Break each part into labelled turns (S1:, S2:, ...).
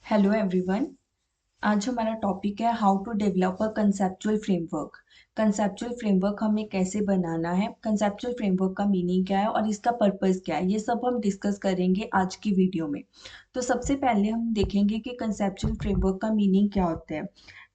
S1: Hello everyone. आज हमारा topic है how to develop a conceptual framework. Conceptual framework हमें कैसे बनाना है, कंसेप्चुअल फ्रेमवर्क का मीनिंग क्या है और इसका पर्पस क्या है, ये सब हम डिस्कस करेंगे आज की वीडियो में। तो सबसे पहले हम देखेंगे कि कंसेप्चुअल फ्रेमवर्क का मीनिंग क्या होता है।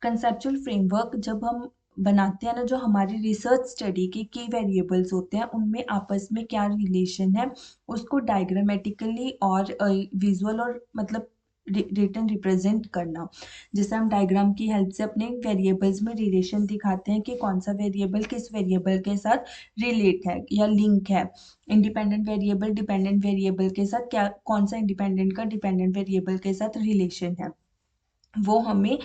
S1: कंसेप्चुअल फ्रेमवर्क जब हम बनाते हैं ना, जो हमारी रिसर्च स्टडी के की वेरिएबल्स होते हैं उनमें आपस में क्या रिलेशन है, उसको डायग्रामेटिकली और विजुअल और मतलब रिटन रिप्रेजेंट करना। जैसे हम डायग्राम की हेल्प से अपने वेरिएबल्स में रिलेशन दिखाते हैं कि कौन सा वेरिएबल किस वेरिएबल के साथ रिलेट है या लिंक है। इंडिपेंडेंट वेरिएबल डिपेंडेंट वेरिएबल के साथ क्या, कौन सा इंडिपेंडेंट का डिपेंडेंट वेरिएबल के साथ रिलेशन है, वो हमें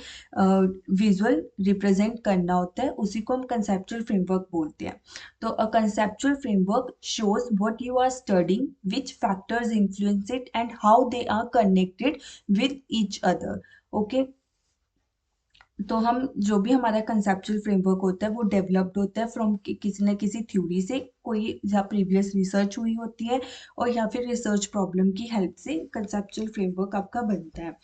S1: विजुअल रिप्रेजेंट करना होता है। उसी को हम कंसेप्चुअल फ्रेमवर्क बोलते हैं। तो a conceptual framework shows what you are studying, which factors influence it and how they are connected with each other. Okay, तो हम जो भी हमारा कंसेप्चुअल फ्रेमवर्क होता है वो डेवलप्ड होता है फ्रॉम किसी न किसी थ्योरी से, कोई या प्रीवियस रिसर्च हुई होती है और या फिर रिसर्च प्रॉब्लम की हेल्प से कंसेप्चुअल फ्रेमवर्क आपका बनता है।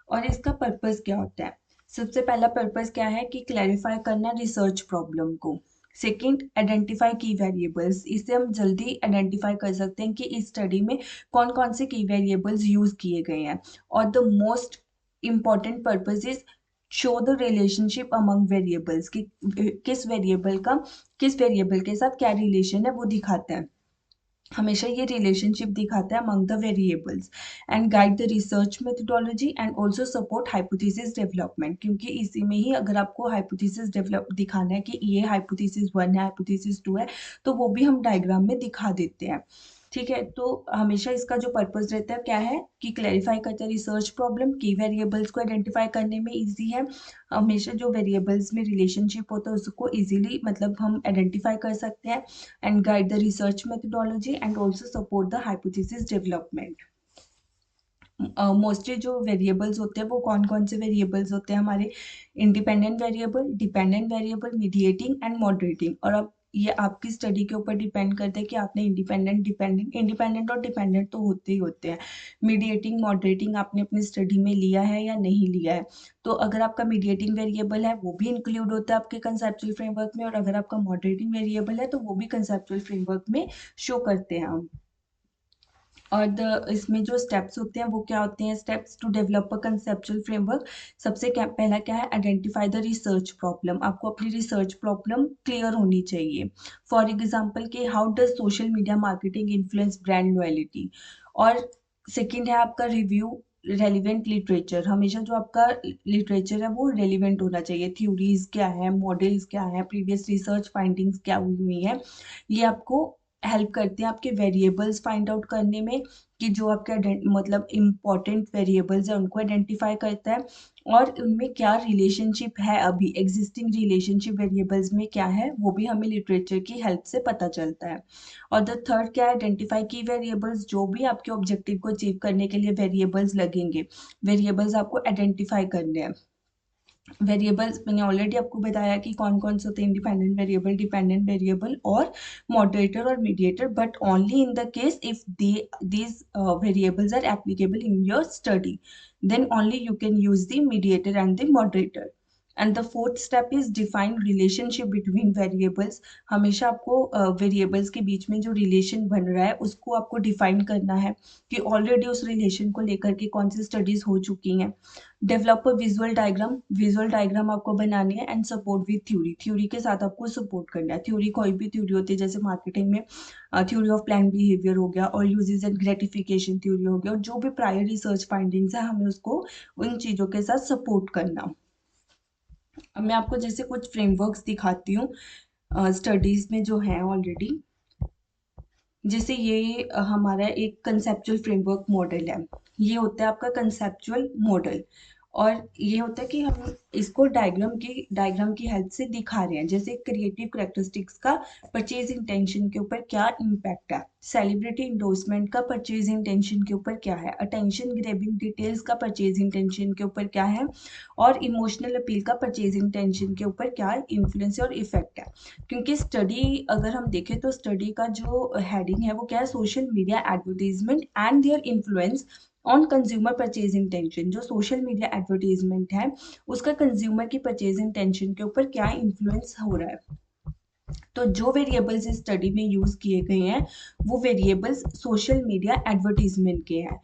S1: और इसका पर्पस क्या होता है? सबसे पहला पर्पस क्या है कि क्लैरिफाई करना रिसर्च प्रॉब्लम को। सेकंड, आइडेंटिफाई की वेरिएबल्स, इससे हम जल्दी आइडेंटिफाई कर सकते हैं कि इस स्टडी में कौन कौन से की वेरिएबल्स यूज किए गए हैं। और the most important purpose is show the relationship among variables, कि किस वेरिएबल के साथ क्या रिलेशन है वो दिखाता है। हमेशा ये रिलेशनशिप दिखाता है among the variables. And guide the research methodology and also support hypothesis development, क्योंकि इसी में ही अगर आपको हाइपोथेसिस डेवलप दिखाना है कि ये हाइपोथेसिस 1 है, हाइपोथेसिस 2 है, तो वो भी हम डायग्राम में दिखा देते हैं। ठीक है, तो हमेशा इसका जो पर्पस रहता है क्या है कि क्लैरिफाई करता है रिसर्च प्रॉब्लम, की वेरिएबल्स को आइडेंटिफाई करने में इजी है। हमेशा जो वेरिएबल्स में रिलेशनशिप होता है उसको इजीली मतलब हम आइडेंटिफाई कर सकते हैं। and guide the research methodology and also support the hypothesis development। Mostly जो वेरिएबल्स होते हैं वो कौन कौन से वेरिएबल्स होते हैं हमारे? Independent variable, dependent variable, mediating and moderating. और अब ये आपकी स्टडी के ऊपर डिपेंड करता है कि आपने इंडिपेंडेंट और डिपेंडेंट तो होते ही होते हैं। मीडिएटिंग मॉडरेटिंग आपने अपनी स्टडी में लिया है या नहीं लिया है। तो अगर आपका मीडिएटिंग वेरिएबल है वो भी इंक्लूड होता है आपके कंसेप्चुअल फ्रेमवर्क में, और अगर आपका मॉडरेटिंग वेरिएबल है तो वो भी कंसेप्चुअल फ्रेमवर्क में शो करते हैं हम। और इसमें जो स्टेप्स होते हैं वो क्या होते हैं? Steps to develop a conceptual framework. सबसे पहला क्या है? Identify the research problem. आपको अपनी रिसर्च प्रॉब्लम क्लियर होनी चाहिए। फॉर एग्जांपल कि how does social media marketing influence brand loyalty. और सेकंड है आपका रिव्यू रेलिवेंट लिटरेचर। हमेशा जो आपका लिटरेचर है वो रेलिवेंट होना चाहिए। थ्योरीज क्या है, मॉडल्स क्या है, प्रीवियस रिसर्च फाइंडिंग्स क्या हुई है, ये आपको हेल्प करते हैं आपके वेरिएबल्स फाइंड आउट करने में, कि जो आपके मतलब इम्पोर्टेंट वेरिएबल्स है उनको आइडेंटिफाई करता है और उनमें क्या रिलेशनशिप है, अभी एग्जिस्टिंग रिलेशनशिप वेरिएबल्स में क्या है वो भी हमें लिटरेचर की हेल्प से पता चलता है। और द थर्ड क्या है? आइडेंटिफाई की वेरिएबल्स। जो भी आपके ऑब्जेक्टिव को अचीव करने के लिए वेरिएबल्स लगेंगे, वेरिएबल्स आपको आइडेंटिफाई करने हैं। वेरिएबल्स मैंने ऑलरेडी आपको बताया कि कौन कौन से होते हैं, इंडिपेंडेंट वेरिएबल, डिपेंडेंट वेरिएबल और मॉडरेटर और mediator, but only in the case if these variables are applicable in your study, then only you can use the mediator and the moderator। And the fourth step is define relationship between variables. हमेशा आपको variables के बीच में जो relation बन रहा है उसको आपको डिफाइन करना है कि ऑलरेडी उस रिलेशन को लेकर के कौन सी स्टडीज हो चुकी हैं। Develop a visual diagram. Visual diagram आपको बनानी है and support with theory. Theory के साथ आपको सपोर्ट करना है। थ्योरी कोई भी थ्योरी होती है, जैसे मार्केटिंग में थ्योरी ऑफ प्लान बिहेवियर हो गया और यूजेस एंड ग्रेटिफिकेशन थ्योरी हो गया, और जो भी प्रायर रिसर्च फाइंडिंग्स है हमें उसको उन चीजों के साथ सपोर्ट करना। अब मैं आपको जैसे कुछ फ्रेमवर्क्स दिखाती हूँ स्टडीज में जो है ऑलरेडी। जैसे ये हमारा एक कंसेप्चुअल फ्रेमवर्क मॉडल है। ये होता है आपका कंसेप्चुअल मॉडल, और ये होता है कि हम इसको डायग्राम की हेल्प से दिखा रहे हैं। जैसे क्रिएटिव करेक्टरिस्टिक्स का परचेज इंटेंशन के ऊपर क्या इम्पैक्ट है, सेलिब्रिटी इंडोर्समेंट का परचेज इंटेंशन के ऊपर क्या है, अटेंशन ग्रैबिंग डिटेल्स का परचेज इंटेंशन के ऊपर क्या है, और इमोशनल अपील का परचेज इंटेंशन के ऊपर क्या इन्फ्लुएंस और इफेक्ट है। क्योंकि स्टडी अगर हम देखें तो स्टडी का जो हेडिंग है वो क्या है? Social media advertisement and their influence on consumer purchase intention, जो सोशल मीडिया एडवर्टीजमेंट है उसका कंज्यूमर की परचेज इंटेंशन के ऊपर क्या इन्फ्लुएंस हो रहा है। तो जो वेरिएबल्स इस स्टडी में यूज किए गए हैं वो वेरिएबल्स सोशल मीडिया एडवर्टीजमेंट के हैं।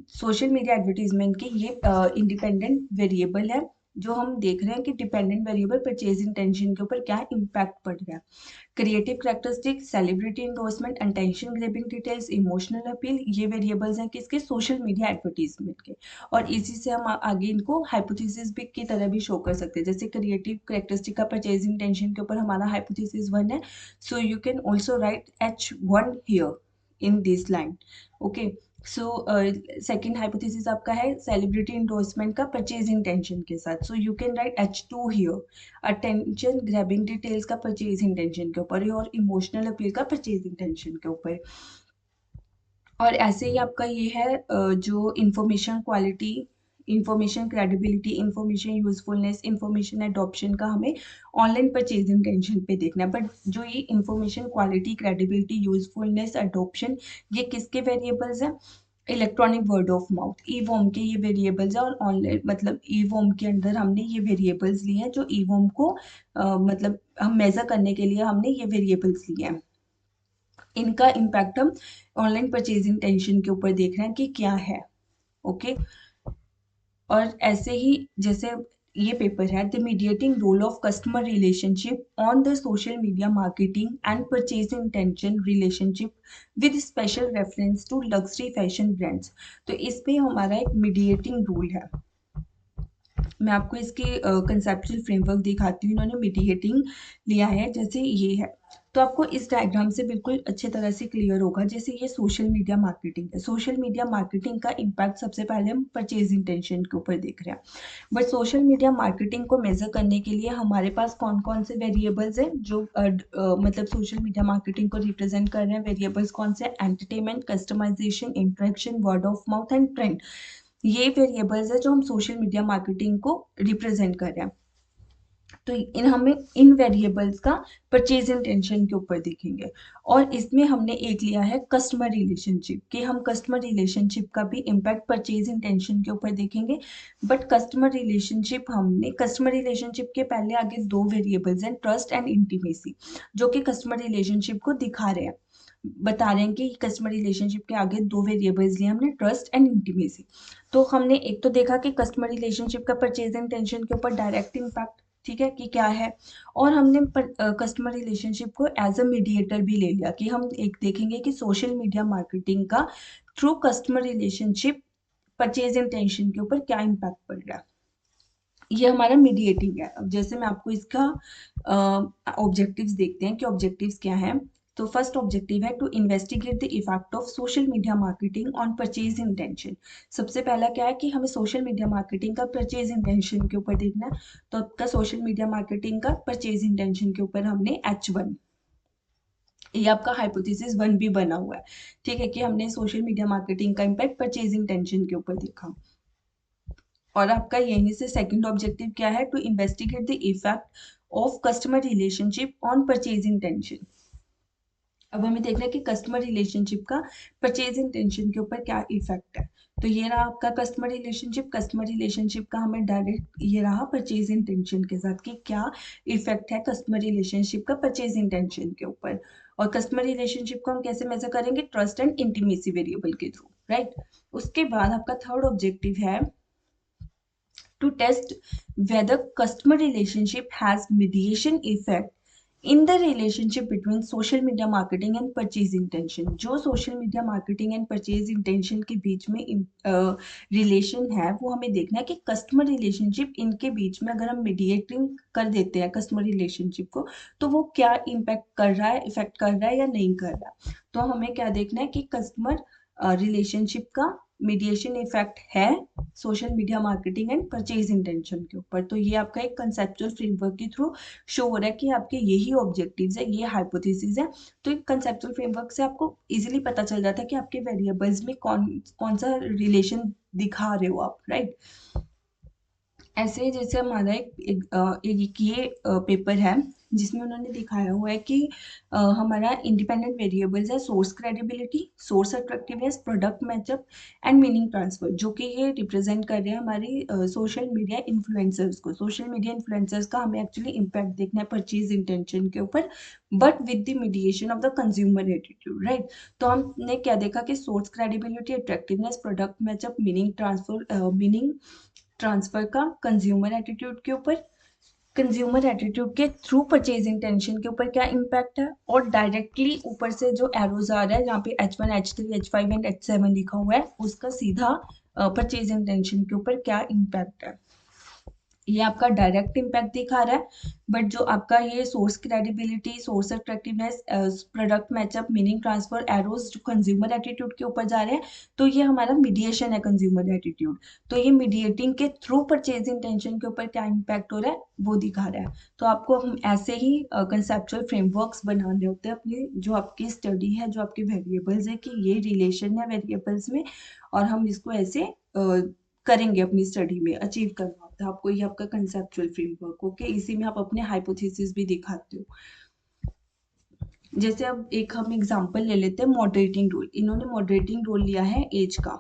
S1: सोशल मीडिया एडवर्टीजमेंट के ये इंडिपेंडेंट वेरिएबल है। जो हम देख रहे हैं कि डिपेंडेंट वेरिएबल परचेज इंटेंशन के ऊपर क्या इम्पैक्ट पड़ रहा है। Creative characteristic, celebrity endorsement, attention grabbing details, emotional appeal, ये वेरिएबल्स हैं किसके, सोशल मीडिया एडवर्टीजमेंट के। और इसी से हम आगे इनको हाइपोथेसिस भी की तरह भी शो कर सकते हैं। जैसे क्रिएटिव कैरेक्टरिस्टिक का परचेज इंटेंशन के ऊपर हमारा हाइपोथेसिस 1 है, so you can also right H1 here in this line. Okay, so second hypothesis आपका है सेलिब्रिटी इंडोर्समेंट का परचेज इंटेंशन के साथ, so you can write H2 here. Attention grabbing details का परचेज इंटेंशन के ऊपर और इमोशनल अपील का परचेज इंटेंशन के ऊपर। और ऐसे ही आपका ये है जो information quality, information credibility, information usefulness, information adoption का हमें ऑनलाइन परचेज इंटेंशन पे देखना है। बट जो ये information quality, credibility, usefulness, adoption, ये किसके वेरिएबल्स हैं, इलेक्ट्रॉनिक वर्ड ऑफ माउथ, ईवॉम के ये वेरिएबल्स है। और ऑनलाइन मतलब ईवॉम के अंदर हमने ये वेरिएबल्स लिए हैं, जो ईवॉम को मतलब हम मेजर करने के लिए हमने ये वेरिएबल्स लिए हैं। इनका इम्पैक्ट हम ऑनलाइन परचेजिंग टेंशन के ऊपर देख रहे हैं कि क्या है। ओके, और ऐसे ही जैसे ये पेपर है the mediating role of customer relationship on the social media marketing and purchasing intention relationship with special reference to luxury fashion brands. तो इस पे हमारा एक मीडिएटिंग रोल है। मैं आपको इसके कंसेप्चुअल फ्रेमवर्क दिखाती हूँ। इन्होंने मीडिएटिंग लिया है, जैसे ये है, तो आपको इस डायग्राम से बिल्कुल अच्छे तरह से क्लियर होगा। जैसे ये सोशल मीडिया मार्केटिंग है, सोशल मीडिया मार्केटिंग का इम्पैक्ट सबसे पहले हम परचेज इंटेंशन के ऊपर देख रहे हैं। बट सोशल मीडिया मार्केटिंग को मेजर करने के लिए हमारे पास कौन कौन से वेरिएबल्स हैं जो मतलब सोशल मीडिया मार्केटिंग को रिप्रेजेंट कर रहे हैं। वेरिएबल्स कौन से, entertainment, customization, interaction, word of mouth and trend. ये वेरिएबल्स है जो हम सोशल मीडिया मार्केटिंग को रिप्रेजेंट कर रहे हैं। तो हमें इन वेरिएबल्स का परचेज इंटेंशन के ऊपर देखेंगे। और इसमें हमने एक लिया है कस्टमर रिलेशनशिप, कि हम कस्टमर रिलेशनशिप का भी इम्पैक्ट परचेज इंटेंशन के ऊपर देखेंगे। बट कस्टमर रिलेशनशिप के पहले आगे दो वेरिएबल्स हैं, ट्रस्ट एंड इंटीमेसी, जो कि कस्टमर रिलेशनशिप को दिखा रहे हैं, बता रहे हैं कि कस्टमर रिलेशनशिप के आगे दो वेरिएबल्स लिए हमने, ट्रस्ट एंड इंटीमेसी। तो हमने एक तो देखा कि कस्टमर रिलेशनशिप का परचेज इंटेंशन के ऊपर डायरेक्ट इम्पैक्ट, ठीक है, कि क्या है। और हमने कस्टमर रिलेशनशिप को एज अ मीडिएटर भी ले लिया, कि हम एक देखेंगे कि सोशल मीडिया मार्केटिंग का through customer relationship purchase intention के ऊपर क्या इम्पैक्ट पड़ रहा है। ये हमारा मीडिएटिंग है। अब जैसे मैं आपको इसका ऑब्जेक्टिव्स देखते हैं कि ऑब्जेक्टिव्स क्या है। तो फर्स्ट ऑब्जेक्टिव है to investigate the effect of social media marketing on purchase intention. सबसे पहला क्या है कि हमें सोशल मीडिया मार्केटिंग का परचेज इंटेंशन के ऊपर देखना है। तो आपका सोशल मीडिया मार्केटिंग का परचेज इंटेंशन के ऊपर हमने H1, ये आपका हाइपोथेसिस 1 भी बना हुआ है, ठीक है, कि हमने सोशल मीडिया मार्केटिंग का इम्पैक्ट परचेज इंटेंशन के ऊपर देखा। और आपका यहीं से सेकंड ऑब्जेक्टिव क्या है, to investigate the effect of customer relationship on purchase intention. अब हमें देखना है कि कस्टमर रिलेशनशिप का परचेज इंटेंशन के ऊपर क्या इफेक्ट है। तो ये रहा आपका कस्टमर रिलेशनशिप का हमें डायरेक्ट ये रहा परचेज इंटेंशन के साथ, कि क्या इफेक्ट है कस्टमर रिलेशनशिप का परचेज इंटेंशन के ऊपर। और कस्टमर रिलेशनशिप को हम कैसे मेजर करेंगे, ट्रस्ट एंड इंटीमेसी वेरिएबल के थ्रू, राइट। उसके बाद आपका थर्ड ऑब्जेक्टिव है to test whether customer relationship has mediation effect in the relationship between social media marketing and purchase intention। जो social media marketing and purchase intention के बीच में relation है वो हमें देखना है कि कस्टमर रिलेशनशिप इनके बीच में अगर हम मीडिएटिंग कर देते हैं कस्टमर रिलेशनशिप को, तो वो क्या इम्पैक्ट कर रहा है, इफेक्ट कर रहा है या नहीं कर रहा। तो हमें क्या देखना है कि कस्टमर रिलेशनशिप का मीडिएशन इफेक्ट है social media marketing and purchase intention के ऊपर। तो ये आपका एक कंसेप्चुअल फ्रेमवर्क के थ्रू शो हो रहा है कि आपके यही ऑब्जेक्टिव्स है, ये हाइपोथेसिस है। तो एक कंसेप्चुअल फ्रेमवर्क से आपको इजीली पता चल जाता है कि आपके वेरिएबल्स में कौन कौन सा रिलेशन दिखा रहे हो आप, राइट। ऐसे जैसे हमारा एक ये पेपर है जिसमें उन्होंने दिखाया हुआ है कि हमारा इंडिपेंडेंट वेरिएबल्स है source credibility, source attractiveness, product matchup and meaning transfer, जो कि ये रिप्रेजेंट कर रहे हैं हमारी सोशल मीडिया इन्फ्लुएंसर्स को। सोशल मीडिया इन्फ्लुएंसर्स का हमें एक्चुअली इम्पैक्ट देखना है परचेज इंटेंशन के ऊपर, but with the mediation of the consumer attitude, right. तो हमने क्या देखा कि source credibility, attractiveness, product matchup, meaning transfer का कंज्यूमर एटीट्यूड के ऊपर, कंज्यूमर एटीट्यूड के थ्रू परचेज इंटेंशन के ऊपर क्या इम्पैक्ट है, और डायरेक्टली ऊपर से जो एरोज आ रहा है जहाँ पे H1, H3, H5 and H7 लिखा हुआ है, उसका सीधा परचेज इंटेंशन के ऊपर क्या इम्पैक्ट है। ये आपका डायरेक्ट इम्पैक्ट दिखा रहा है, बट जो आपका ये source credibility, source attractiveness, product matchup, meaning transfer, arrows जो कंज्यूमर एटीट्यूड के ऊपर जा रहे हैं, तो ये हमारा मीडिएशन है कंज्यूमर एटीट्यूड। तो ये मीडिएटिंग के थ्रू परचेज इंटेंशन के ऊपर क्या इम्पैक्ट हो रहा है वो दिखा रहा है। तो आपको हम ऐसे ही कंसेप्चुअल फ्रेमवर्क्स बनाने होते हैं अपनी जो आपकी स्टडी है, जो आपके वेरिएबल्स है, कि ये रिलेशन है वेरिएबल्स में, और हम इसको ऐसे करेंगे अपनी स्टडी में, अचीव करना होता है आपको। ये आपका कंसेप्चुअल फ्रेमवर्क, ओके। इसी में आप अपने हाइपोथेसिस भी दिखाते हो। जैसे अब एक हम एग्जांपल ले लेते हैं मॉडरेटिंग रूल। इन्होंने मॉडरेटिंग रूल लिया है एज का,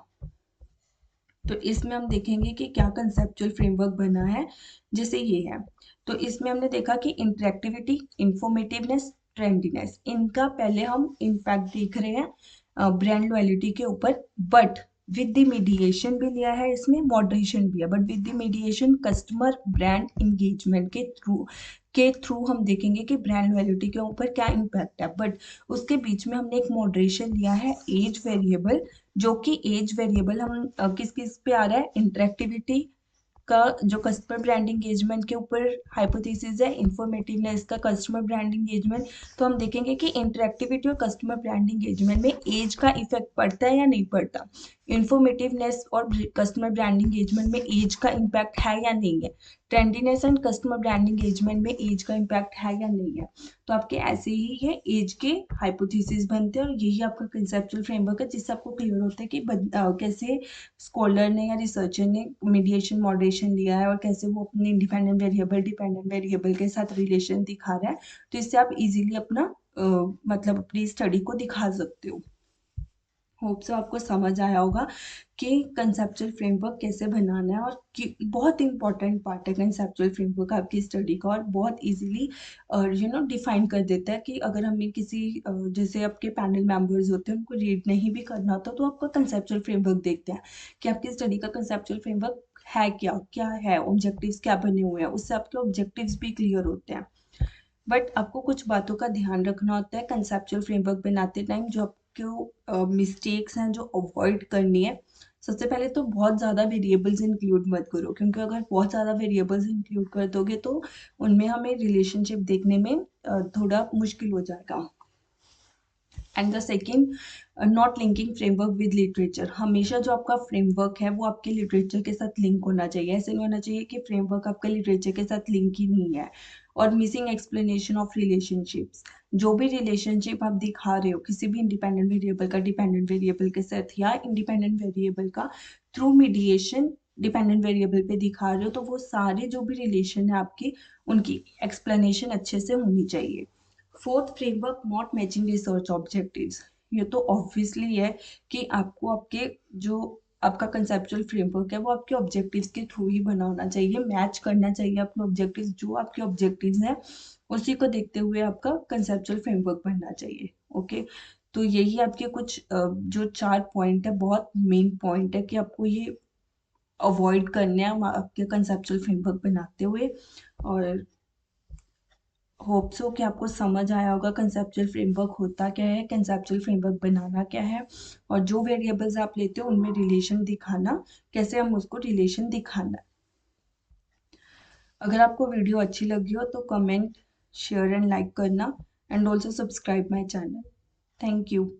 S1: तो इसमें हम देखेंगे कि क्या कंसेप्चुअल फ्रेमवर्क बना है। जैसे ये है, तो इसमें हमने देखा कि इंटरेक्टिविटी, इंफॉर्मेटिवनेस, ट्रेंडीनेस, इनका पहले हम इम्पैक्ट देख रहे हैं ब्रांड लॉयल्टी के ऊपर, बट विद द मीडिएशन भी लिया है इसमें, मॉडरेशन भी है, but with the mediation customer brand engagement के थ्रू हम देखेंगे कि ब्रांड लॉयल्टी के ऊपर क्या इम्पैक्ट है। बट उसके बीच में हमने एक मॉडरेशन लिया है एज वेरिएबल, जो कि एज वेरिएबल हम किस किस पे आ रहा है, इंटरेक्टिविटी का जो कस्टमर ब्रांड इंगेजमेंट के ऊपर हाइपोथेसिस है, इंफॉर्मेटिवनेस का कस्टमर ब्रांड इंगेजमेंट। तो हम देखेंगे कि इंटरेक्टिविटी और कस्टमर ब्रांड इंगेजमेंट में एज का इफेक्ट पड़ता है या नहीं पड़ता, इंफॉर्मेटिवनेस और कस्टमर ब्रांड इंगेजमेंट में एज का इम्पैक्ट है या नहीं है, ट्रेंडीनेस एंड कस्टमर ब्रांड इंगेजमेंट में एज का इम्पैक्ट है या नहीं है। तो आपके ऐसे ही ये एज के हाइपोथेसिस बनते हैं, और यही आपका कंसेप्चुअल फ्रेमवर्क है, जिससे आपको क्लियर होता है कि कैसे स्कॉलर ने या रिसर्चर ने मीडिएशन मॉडरेशन लिया है, और कैसे वो अपने इंडिपेंडेंट वेरिएबल डिपेंडेंट वेरिएबल के साथ रिलेशन दिखा रहा है। तो इससे आप इजीली अपना मतलब अपनी स्टडी को दिखा सकते हो। होप सो आपको समझ आया होगा कि कंसेप्चुअल फ्रेमवर्क कैसे बनाना है, और कि बहुत इंपॉर्टेंट पार्ट है कंसेप्चुअल फ्रेमवर्क आपकी स्टडी का, और बहुत इजीली डिफाइन कर देता है कि अगर हमें किसी जैसे आपके पैनल मेंबर्स होते हैं उनको रीड नहीं भी करना होता, तो आपका कंसेप्चुअल फ्रेमवर्क देखते हैं कि आपकी स्टडी का कंसेप्चुअल फ्रेमवर्क है क्या, क्या है, ऑब्जेक्टिव्स क्या बने हुए हैं, उससे आपके ऑब्जेक्टिव्स भी क्लियर होते हैं। बट आपको कुछ बातों का ध्यान रखना होता है कंसेप्चुअल फ्रेमवर्क बनाते टाइम, जो आपको मिस्टेक्स हैं जो अवॉइड करनी है। सबसे पहले तो बहुत ज़्यादा वेरिएबल्स इंक्लूड मत करो, क्योंकि अगर बहुत ज़्यादा वेरिएबल्स इंक्लूड कर दोगे तो उनमें हमें रिलेशनशिप देखने में थोड़ा मुश्किल हो जाएगा। And the second, not linking framework with literature. हमेशा जो आपका फ्रेमवर्क है वो आपके लिटरेचर के साथ लिंक होना चाहिए। ऐसे नहीं होना चाहिए कि फ्रेमवर्क आपका लिटरेचर के साथ लिंक ही नहीं है। और मिसिंग एक्सप्लेनेशन ऑफ रिलेशनशिप्स, जो भी रिलेशनशिप आप दिखा रहे हो किसी भी इंडिपेंडेंट वेरिएबल का डिपेंडेंट वेरिएबल के साथ, या इंडिपेंडेंट वेरिएबल का थ्रू मीडिएशन डिपेंडेंट वेरिएबल पे दिखा रहे हो, तो वो सारे जो भी रिलेशन है आपकी, उनकी एक्सप्लेनेशन अच्छे से होनी चाहिए। Fourth, framework not matching research objectives. ये तो ऑब्वियसली है कि आपको आपके जो आपका कंसेप्चुअल फ्रेमवर्क है वो आपके ऑब्जेक्टिव्स के थ्रू ही बना होना चाहिए, मैच करना चाहिए अपने ऑब्जेक्टिव्स, जो आपके ऑब्जेक्टिव्स हैं उसी को देखते हुए आपका कंसेप्चुअल फ्रेमवर्क बनना चाहिए, ओके। तो यही आपके कुछ जो 4 पॉइंट है, बहुत मेन पॉइंट है कि आपको ये अवॉइड करने हैं आपके कंसेप्चुअल फ्रेमवर्क बनाते हुए। और होप सो कि आपको समझ आया होगा कंसेप्चुअल फ्रेमवर्क होता क्या है, कंसेप्चुअल फ्रेमवर्क बनाना क्या है, और जो वेरिएबल्स आप लेते हो उनमें रिलेशन दिखाना, कैसे हम उसको रिलेशन दिखाना है। अगर आपको वीडियो अच्छी लगी हो तो कमेंट, शेयर एंड लाइक करना, and also subscribe my channel. Thank you.